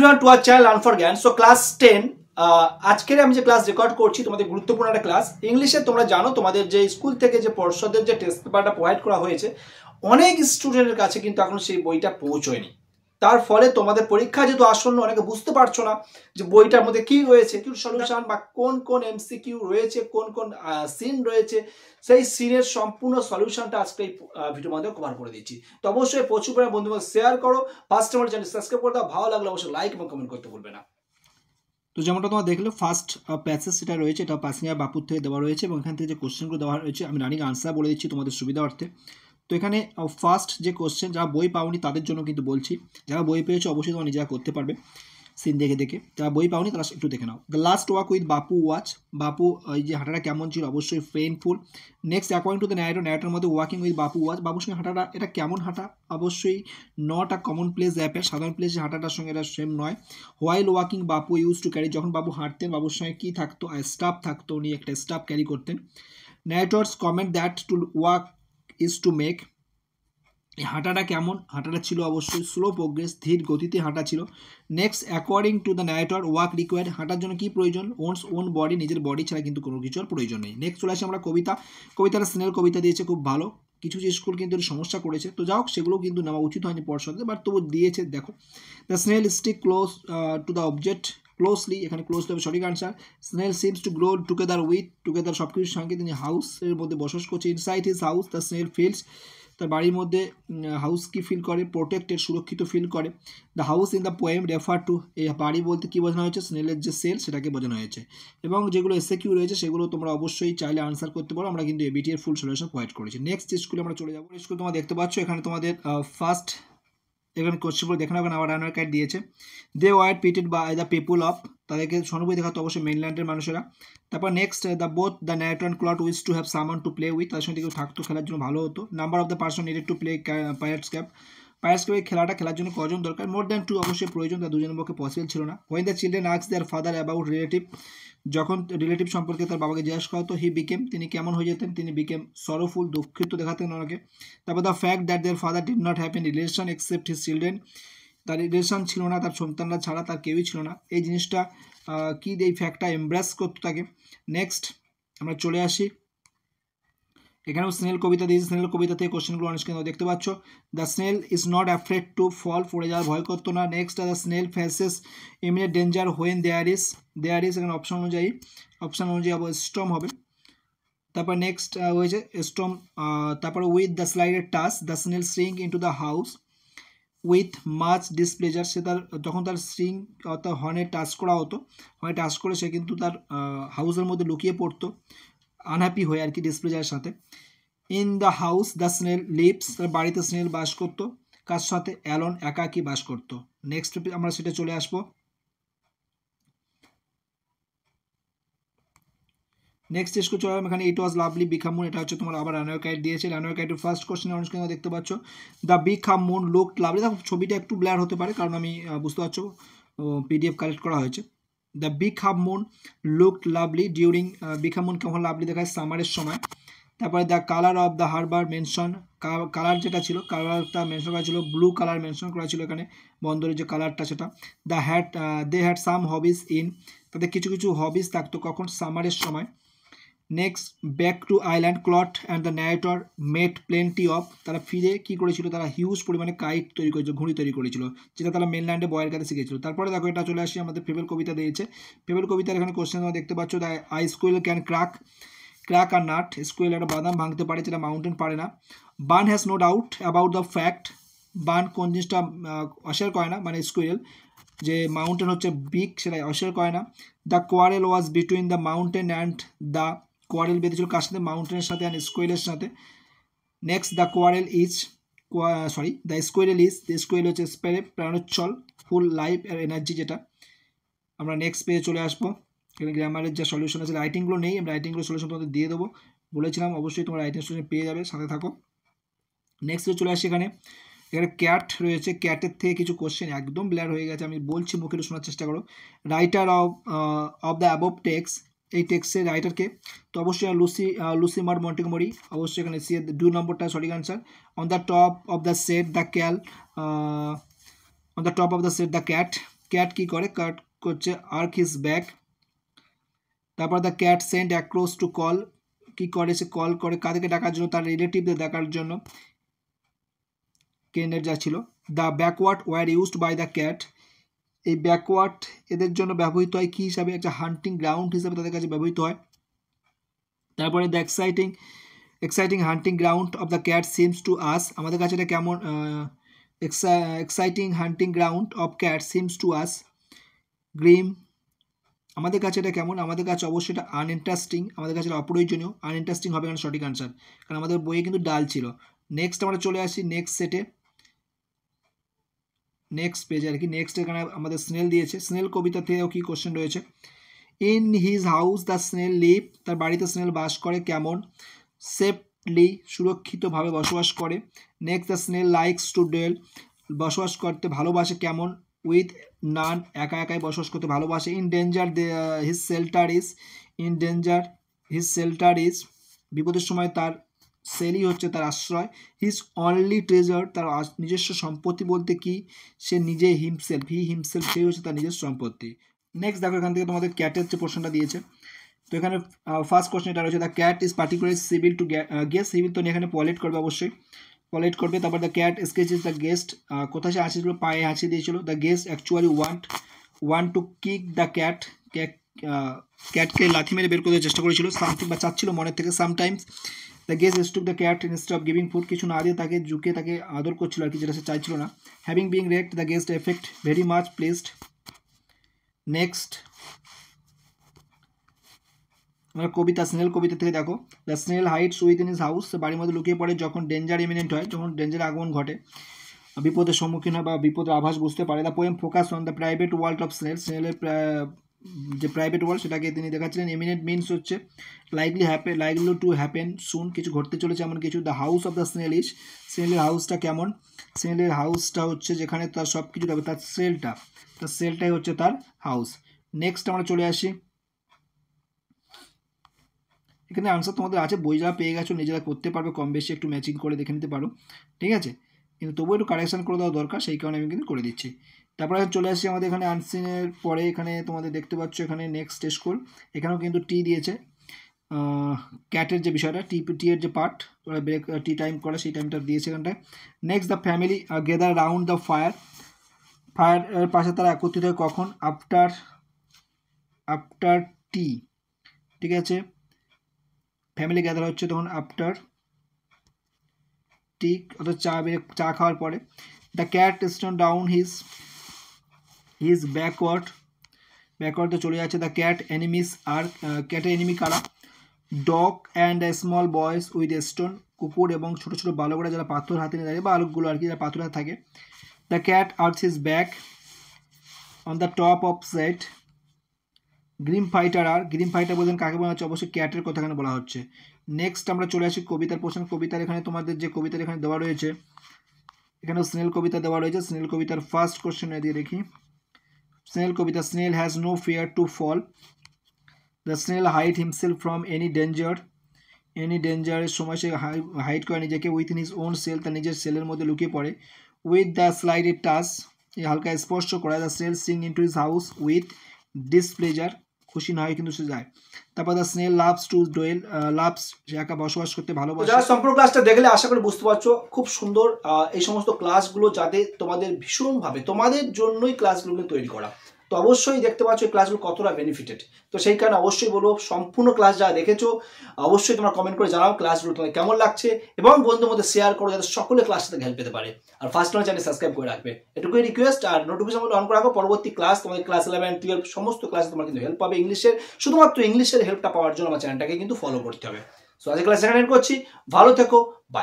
Everyone to our channel learn for জ্ঞান। So class 10 আজকের আমি যে ক্লাস রেকর্ড করছি তোমাদের গুরুত্বপূর্ণ একটা ক্লাস ইংলিশে। তোমরা জানো তোমাদের যে স্কুল থেকে যে পর্ষদের যে টেস্ট পেপারটা প্রোভাইড করা হয়েছে অনেক স্টুডেন্টের কাছে কিন্তু এখন সেই বইটা পৌঁছয়নি। তার ফলে তোমাদের পরীক্ষা যেহেতু আসন্ন, অনেকে বুঝতে পারছো না যে বইটার মধ্যে কি রয়েছে, কি সলিউশন বা কোন কোন এমসিকিউ রয়েছে, কোন কোন সিন রয়েছে, সেই সিনের সম্পূর্ণ সলিউশনটা আজকে এই ভিডিওর মধ্যে কভার করে দিচ্ছি। তো অবশ্যই প্রচুর পরিমাণে বন্ধুদের শেয়ার করো, ফার্স্ট আমার চ্যানেল সাবস্ক্রাইব করে দাও, ভালো লাগলে অবশ্যই লাইক এবং কমেন্ট করতে ভুলবে না। তো যেমনটা তোমরা দেখলে ফার্স্ট প্যাসেজ সেটা রয়েছে, এটা প্যাসেঞ্জার বাপুর থেকে দেওয়া রয়েছে এবং এখান থেকে যে কোশ্চেনগুলো দেওয়া রয়েছে আমি রানিং আনসার বলে দিচ্ছি তোমাদের সুবিধার্থে। তো এখানে ফার্স্ট যে কোশ্চেন, যারা বই পাওনি তাদের জন্য কিন্তু বলছি, যারা বই পেয়েছো অবশ্যই তোমরা নিজেরা করতে পারবে সিন দেখে দেখে। যারা বই পাওনি তারা একটু দেখে নাও। The last walk with Bapu watch, বাপু এই যে হাঁটাটা কেমন ছিল, অবশ্যই painful. Next according to the narrator মধ্যে ওয়াকিং উইথ বাপু ওয়াচ, বাবুর সঙ্গে হাঁটাটা এটা কেমন হাঁটা, অবশ্যই নট আ কমন প্লেস অ্যাপের, সাধারণ প্লেসে হাঁটাটার সঙ্গে এটা সেম নয়। While walking Bapu use to carry, যখন বাবু হাঁটতেন বাবুর সঙ্গে কী থাকতো, স্টাফ থাকতো, উনি একটা স্টাফ ক্যারি করতেন। Narrator's comment that to walk is to make, হাঁটাটা কেমন, হাঁটাটা ছিল অবশ্যই স্লো প্রোগ্রেস, ধীর গতিতে হাঁটা ছিল। Next according to the narrator walk required, হাঁটার জন্য কি প্রয়োজন, ওনস ওন বডি, নিজের বডি ছাড়া কিন্তু কোনো কিছুর প্রয়োজন নেই। নেক্সট চলে আসে আমরা কবিতাটা স্নেল কবিতা দিয়েছে খুব ভালো, কিছু যে স্কুল কিন্তু সমস্যা করেছে, তো যাই হোক সেগুলো কিন্তু নেওয়া উচিত হয়নি পর্ষদে, বাট তবু দিয়েছে। দেখো the snail stick close to the object closely, এখানে ক্লোজ হবে সঠিক answer. Snail seems to grow together সব কিছুর সঙ্গে তিনি হাউসের মধ্যে বসবাস করছে। Inside his house the snail fields, তার বাড়ির মধ্যে হাউস কি ফিল করে, প্রোটেক্টেড সুরক্ষিত ফিল করে। The house in the poem refer to, এই বাড়ি বলতে কী বোঝানো হয়েছে, স্নেলের যে সেল সেটাকে বোঝানো হয়েছে। এবং যেগুলো এসএকিউ রয়েছে সেগুলো তোমরা অবশ্যই চাইলে আনসার করতে পারো, আমরা কিন্তু এবিটি এর ফুল সলিউশন প্রোভাইড করেছি। নেক্সট স্কুলে আমরা চলে যাবো। স্কুল তোমরা দেখতে পাচ্ছ এখানে তোমাদের ফার্স্ট এখানে কোশ্চেনগুলো দেখে নাও, এখানে আবার রানার কার্ড দিয়েছে। They were pitied by the people of, তাদেরকে সহানুভূতি দেখাতো অবশ্যই মেইনল্যান্ডের মানুষেরা। তারপর next the both the narrator and Clot wish to have someone to play with, তাদের সঙ্গে কেউ থাকতো খেলার জন্য ভালো হতো। Number of the person needed to play pirates cap, খেলাটা খেলার জন্য কজন দরকার, মোর দ্যান টু অবশ্যই প্রয়োজন, তার দুজনের পক্ষে পসিবল ছিল না। When the children asked their father about relative, যখন রিলেটিভ সম্পর্কে তার বাবাকে জিজ্ঞাসা করা হতো, হি বিকেম, তিনি কেমন হয়ে যেতেন, তিনি বিকেম সরোফুল, দুঃখিত দেখাতেন ওনাকে। তারপর the fact that their father did not have an relation except his children, তার রিলেশন ছিল না, তার সন্তানরা ছাড়া তার কেউই ছিল না, এই জিনিসটা কি এই ফ্যাক্টটা এমব্রেস করতো তাকে। নেক্সট আমরা চলে আসি, এখানেও স্নেল কবিতা দিয়েছে, স্নেল কবিতা থেকে কোশ্চেনগুলো অনেক দেখতে পাচ্ছ। The snail is not afraid to fall, পড়ে যাওয়ার ভয় করতো না। Next the snail faces immediate danger when there is, এখানে অপশন অনুযায়ী স্টর্ম হবে। তারপর নেক্সট হয়েছে স্টর্ম। তারপরে with the slightest touch the snail shrink into the house with much displeasure, সে তার যখন তার স্ট্রিং অর্থাৎ হর্নে টাচ করা হতো, হর্নে টাচ করে সে কিন্তু তার হাউসের মধ্যে লুকিয়ে পড়তো আনহ্যাপি হয়ে আর কি, ডিসপ্লেজারের সাথে। In the house the snail lives, তার বাড়িতে স্নেল বাস করতো, কার সাথে, অ্যালন, একাকী বাস করতো। নেক্সট আমরা সেটা চলে আসবো। নেক্সট স্কুল চলে এখানে ইট ওয়াজ লাভলি বিগ মুন, এটা হচ্ছে তোমার আবার রানার কাইট দিয়েছে। রানার কাইটের ফার্স্ট কোশ্চেন অনেক দেখতে পাচ্ছ, the big moon looked lovely, দেখো ছবিটা একটু ব্লার হতে পারে কারণ আমি বুঝতে পারছো পিডিএফ কালেক্ট করা হয়েছে। The big moon looked lovely during, big moon কেমন লাভলি দেখায় সামারের সময়। তারপরে the colour of the harbour mention, colour যেটা ছিল কালারটা মেনশন করা ছিল, ব্লু কালার মেনশন করা ছিল এখানে বন্দরের যে কালারটা সেটা। The they had some hobbies in, তাদের কিছু কিছু হবিস থাকতো কখন, সামারের সময়। Next back to island Clot and the narrator met plenty of, তারা ফিরে কী করেছিল, তারা হিউজ পরিমাণে কাইট তৈরি করেছিল, ঘুড়ি তৈরি করেছিল, যেটা তারা মেনল্যান্ডে বয়ের কাছে শিখেছিল। তারপরে দেখো এটা চলে আসি আমাদের ফেবেল কবিতা দিয়েছে। ফেবেল কবিতার এখানে কোশ্চেন তোমরা দেখতে পাচ্ছ, the I squirrel can crack a nut, squirrel একটা বাদাম ভাঙতে পারে যেটা মাউন্টেন পারে না। Bun has no doubt about the fact, Bun কোন জিনিসটা অস্বীকার করে না, মানে স্কুইল যে মাউন্টেন হচ্ছে বিগ সেটা অস্বীকার করে না। The quarrel was between the mountain and the, quarrel বেঁধেছিল কার সাথে, মাউন্টেনের সাথে অ্যান্ড স্কুইলের সাথে। Next the quarrel is, the squirrel is, the squirrel হচ্ছে স্পেরে প্রাণোচ্ছল, ফুল লাইফ আর এনার্জি যেটা। আমরা নেক্সট পেজে চলে আসবো, এখানে গ্রামারের যে সলিউশন আছে, রাইটিংগুলো নেই, আমি রাইটিংগুলো সলিউশন তোমাদের দিয়ে দেবো বলেছিলাম, অবশ্যই তোমরা রাইটিং সলিউশন পেয়ে যাবে, সাথে থাকো। নেক্সট চলে আসি, এখানে ক্যাট রয়েছে, ক্যাটের থেকে কিছু কোশ্চেন একদম ব্লার হয়ে গেছে, আমি বলছি মুখে শোনার চেষ্টা করো। Writer of the above text, এই টেক্সটের রাইটারকে, তো অবশ্যই লুসি মার মন্টেগমরি, অবশ্যই এখানে সি 2 নম্বরটা সঠিক answer. On the top of the set the cat, on the top of the set the cat, cat কি করে, ক্যাট করছে আর্ক হিজ ব্যাক। তারপর the cat sent across to call, কি করে সে কল করে কাদেরকে ডাকার জন্য, তার রিলেটিভদের ডাকার জন্য, কেনের যা ছিল। The backward were used by the cat, এই ব্যাকওয়ার্ড এদের জন্য ব্যবহৃত হয় কি হিসাবে, একটা হান্টিং গ্রাউন্ড হিসাবে তাদের কাছে ব্যবহৃত হয়। তারপরে the exciting hunting ground of the cat seems to us, আমাদের কাছে এটা কেমন, exciting hunting ground of cat seems to us Grimm, আমাদের কাছে এটা কেমন, আমাদের কাছে অবশ্যই এটা আনইন্টারেস্টিং, আমাদের কাছে এটা অপ্রয়োজনীয়, আনইন্টারেস্টিং হবে এখানে সঠিক আনসার, কারণ আমাদের বইয়ে কিন্তু ডাল ছিল। নেক্সট আমরা চলে আসি নেক্সট সেটে, নেক্সট পেজে আর কি। নেক্সট এখানে আমাদের স্নেল দিয়েছে, স্নেল কবিতা থেকেও কি কোশ্চেন রয়েছে। In his house the snail leave, তার বাড়িতে স্নেল বাস করে কেমন, সেফলি সুরক্ষিতভাবে বসবাস করে। Next the snail likes to dual, বসবাস করতে ভালোবাসে কেমন, উইথ নান, একা একাই বসবাস করতে ভালোবাসে। In danger his shelter is, in danger his shelter is, বিপদের সময় তার সেলই হচ্ছে তার আশ্রয়। হিজ অনলি ট্রেজার, তার নিজস্ব সম্পত্তি বলতে কি, সে নিজে হিমসেলফ, হিমসেলফ সেই হচ্ছে তার নিজস্ব সম্পত্তি। নেক্সট দেখো এখান থেকে তোমাদের ক্যাটের যে প্রশ্নটা দিয়েছে, তো এখানে ফার্স্ট কোশ্চেন এটা রয়েছে, the cat is particularly civil to guest, civil তো এখানে পলেট করবে, অবশ্যই পলেট করবে। তারপর the cat scratches the guest, কোথায় সে হাসিছিল, পায়ে হাসি দিয়েছিল। The guest actually want to kick the cat, ক্যাটকে লাথি মেরে বের করতে চেষ্টা করেছিল, সামথিং বা চাচ্ছিল মনের থেকে। Sometimes the guest stroke the cat instead of giving food, কিছু না দিয়ে তাকে ঝুঁকে তাকে আদর করছিল আর কি, যেটা সে চাইছিল না। Having being wrecked the guest effect very much placed. Next আমরা কবিতা, স্নেল কবিতা থেকে দেখো, the snail hides within his house, বাড়ির মধ্যে লুকিয়ে পড়ে যখন ডেঞ্জার ইমিনেন্ট হয়, যখন ডেঞ্জারের আগমন ঘটে, বিপদের সম্মুখীন হয় বা বিপদের আভাস বুঝতে পারে। The poem focus on the private world of snail, স্নেলের যে প্রাইভেট ওয়ার্ল্ড সেটাকে তিনি দেখাচ্ছিলেন। ইমিনেন্ট মিনস হচ্ছে লাইকলি টু হ্যাপেন সুন, কিছু ঘটতে চলেছে এমন কিছু। The house of the snail is, স্নেলের হাউসটা কেমন, স্নেলের হাউসটা হচ্ছে যেখানে তার সব কিছু থাকবে, তার সেলটাই হচ্ছে তার হাউস। নেক্সট আমরা চলে আসি, এখানে আনসার তোমাদের আছে, বই যারা পেয়ে গেছো নিজেরা করতে পারবে, কম বেশি একটু ম্যাচিং করে দেখে নিতে পারো, ঠিক আছে, কিন্তু তবুও একটু কারেকশান করে দেওয়া দরকার, সেই কারণে আমি কিন্তু করে দিচ্ছি। তারপরে চলে আসি আমাদের এখানে আনসিনের পরে, এখানে তোমাদের দেখতে পাচ্ছ এখানে নেক্সট স্কুল, এখানেও কিন্তু টি দিয়েছে, ক্যাটের যে বিষয়টা, টি এর যে পার্ট, ওরা ব্রেক টি টাইম করে সেই টাইমটা দিয়েছে এখানটায়। Next the family gather round the ফায়ারের পাশে তারা একত্রিত হয় কখন, আফটার টি, ঠিক আছে, ফ্যামিলি গ্যাদার হচ্ছে তখন আফটার টি, অর্থাৎ চা খাওয়ার পরে। The cat stone down his ব্যাকওয়ার্ডে চলে যাচ্ছে। দ্য ক্যাট এনিমিস আর, ক্যাটের এনিমি কারা, dog and small boys with stone, কুকুর এবং ছোটো ছোটো বালকরা যারা পাথর হাতে নিয়ে দাঁড়িয়ে, বালকগুলো আর কি যারা পাথর হাতে থাকে। The cat earth his back on the top of set, Grimm fighter বলছেন কাকে বলা হচ্ছে, অবশ্যই ক্যাটের কথা এখানে বলা হচ্ছে। নেক্সট আমরা চলে আসি কবিতার প্রশ্ন, কবিতার এখানে তোমাদের যে কবিতার এখানে দেওয়া রয়েছে, এখানেও স্নেল কবিতা দেওয়া রয়েছে। স্নেল কবিতার ফার্স্ট কোশ্চেন দিয়ে দেখি, স্নেল কবিতা, snail has no fear to fall, the snail hide himself from any ডেঞ্জারের সময় সে হাইড করে নিজেকে, within his own shell, তার নিজের সেলের মধ্যে লুকিয়ে পড়ে। উইথ দ্য স্লাইডেড টাচ, হালকা স্পর্শ করা। The snail sink into his house with displeasure, খুশি না হয় কিন্তু সে যায়। তারপর the snail loves to dwell, সে একা বসবাস করতে ভালোবাসে। যারা সম্পূর্ণ ক্লাসটা দেখলে আশা করি বুঝতে পারছো, খুব সুন্দর এই সমস্ত ক্লাসগুলো যাতে তোমাদের ভীষণভাবে তোমাদের জন্যই ক্লাসগুলো তৈরি করা, তো অবশ্যই দেখতে পাচ্ছ এই ক্লাসগুলো কতটা বেনিফিটেড, তো সেই কারণে অবশ্যই বলবো সম্পূর্ণ ক্লাস যারা দেখেছো অবশ্যই তোমরা কমেন্ট করে জানাও ক্লাসগুলো তোমাদের কেমন লাগছে, এবং বন্ধুদের মধ্যে শেয়ার করো যাতে সকলে ক্লাস থেকে হেল্প পেতে পারে। আর ফার্স্ট আমার চ্যানেল সাবস্ক্রাইব করে রাখবে, এটুকুই রিকোয়েস্ট। আর নোটিফিকেশন অন করে রাখো, পরবর্তী ক্লাস তোমাদের ক্লাস 11, 12 সমস্ত ক্লাসে তোমার কিন্তু হেল্প পাবে ইংলিশের, শুধুমাত্র ইংলিশের হেল্পটা পাওয়ার জন্য আমার চ্যানেলটাকে কিন্তু ফলো করতে হবে। সো আজকে ক্লাস এখানে এন্ড করছি, ভালো থেকো, বাই।